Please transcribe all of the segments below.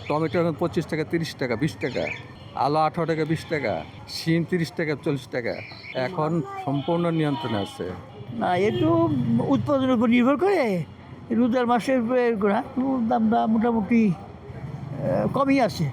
Tomato এখন 25 টাকা, 30 টাকা, 20 টাকা, আলু 18 টাকা, 20 টাকা, শিম 30 টাকা, 40 টাকা। এখন সম্পূর্ণ নিয়ন্ত্রণে আছে। না একটু উৎপাদনের উপর নির্ভর করে রোজার মাসের দামটা মোটামুটি কমই আছে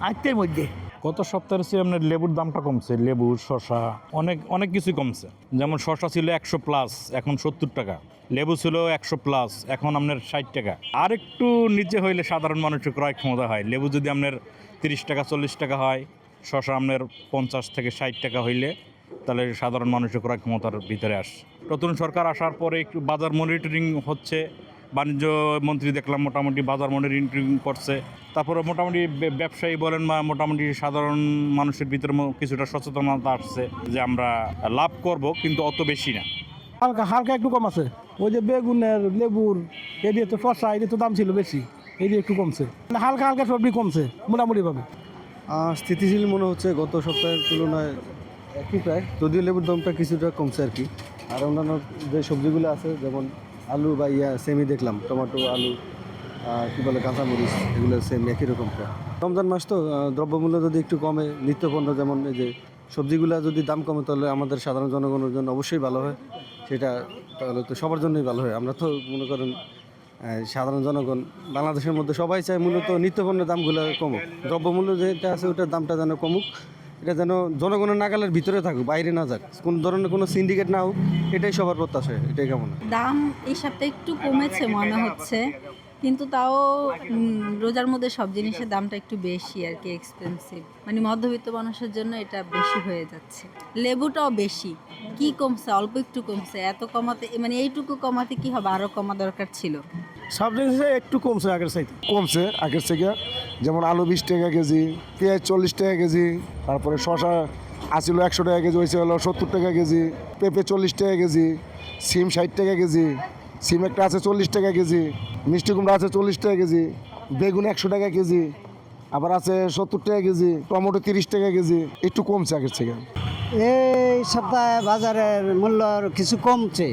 আয়ত্তের মধ্যে। গত সপ্তাহে ছিল আপনার লেবুর দামটা কমছে, লেবু শসা অনেক অনেক কিছুই কমছে। যেমন শসা ছিল 100+, এখন 70 টাকা। লেবু ছিল 100+, এখন আপনার 60 টাকা। আর একটু নিচে হইলে সাধারণ মানুষের ক্রয় ক্ষমতা হয়। লেবু যদি আপনার 30 টাকা 40 টাকা হয়, শসা আপনার 50 থেকে 60 টাকা হইলে তাহলে সাধারণ মানুষের ক্রয় ক্ষমতার ভিতরে আসে। নতুন সরকার আসার পরে একটু বাজার মনিটরিং হচ্ছে, বাণিজ্য মন্ত্রী দেখলাম মোটামুটি বাজার মনিটরিং করছে। তারপরে মোটামুটি ব্যবসায়ী বলেন বা মোটামুটি সাধারণ মানুষের ভিতরে কিছুটা সচেতনতা আসছে যে আমরা লাভ করব, কিন্তু অত বেশি না, হালকা হালকা একটু কম আছে। ওই যে বেগুনের, লেবুর, এদিকে তো শসা, এদিকে তো দাম ছিল বেশি, এদিকে একটু কমছে। হালকা হালকা সবজি কমছে মোটামুটিভাবে। স্থিতিশীল মনে হচ্ছে, গত সপ্তাহের তুলনায় একই প্রায়, যদিও লেবুর দামটা কিছুটা কমছে আর কি। আর অন্যান্য যে সবজিগুলো আছে যেমন আলু বা সেমই দেখলাম, টমেটো, আলু, কী বলে কাঁচামরিচ, এগুলো সেম একই রকম প্রায়। রমজান মাস তো দ্রব্যমূল্য যদি একটু কমে, নিত্যপণ্য যেমন এই যে সবজিগুলো যদি দাম কমে, তাহলে আমাদের সাধারণ জনগণের জন্য অবশ্যই ভালো হয়। সেটা তাহলে তো সবার জন্যই ভালো হয়। আমরা তো মনে করেন সাধারণ জনগণ বাংলাদেশের মধ্যে সবাই চায় মূলত নিত্যপণ্যের দামগুলো কমুক, দ্রব্যমূল্য যেটা আছে ওটার দামটা যেন কমুক, এটা যেন জনগণের নাগালের ভিতরে থাকুক, বাইরে না যাক, কোনো ধরনের কোনো সিন্ডিকেট না হোক, এটাই সবার প্রত্যাশা, এটাই কেমন। দাম এই সপ্তাহে একটু কমেছে মনে হচ্ছে, কিন্তু তাও রোজার মধ্যে সব জিনিসের দামটা একটু বেশি আর কি, এক্সপেন্সিভ, মানে মধ্যবিত্ত মানুষের জন্য এটা বেশি হয়ে যাচ্ছে। লেবুটাও বেশি, কি কমছে, অল্প একটু কমছে, এত কমাতে মানে এইটুকু কমাতে কি হবে, আরও কমা দরকার ছিল। সব জিনিসে একটু কমছে আগের চাইতে। কমছে আগের থেকে, যেমন আলু 20 টাকা কেজি, পেঁয়াজ 40 টাকা কেজি, তারপরে শসা আসছিল 100 টাকা কেজি, হয়েছে হলো 70 টাকা কেজি, পেঁপে 40 টাকা কেজি, সিম 60 টাকা কেজি, সিম একটা আছে 40 টাকা কেজি, মিষ্টি কুমড়া আছে 40 টাকা কেজি, বেগুন 100 টাকা কেজি, আবার আছে 70 টাকা কেজি, টমেটো 30 টাকা কেজি, একটু কমছে আগের থেকে। এই সপ্তাহে বাজারের মূল্য কিছু কমছে।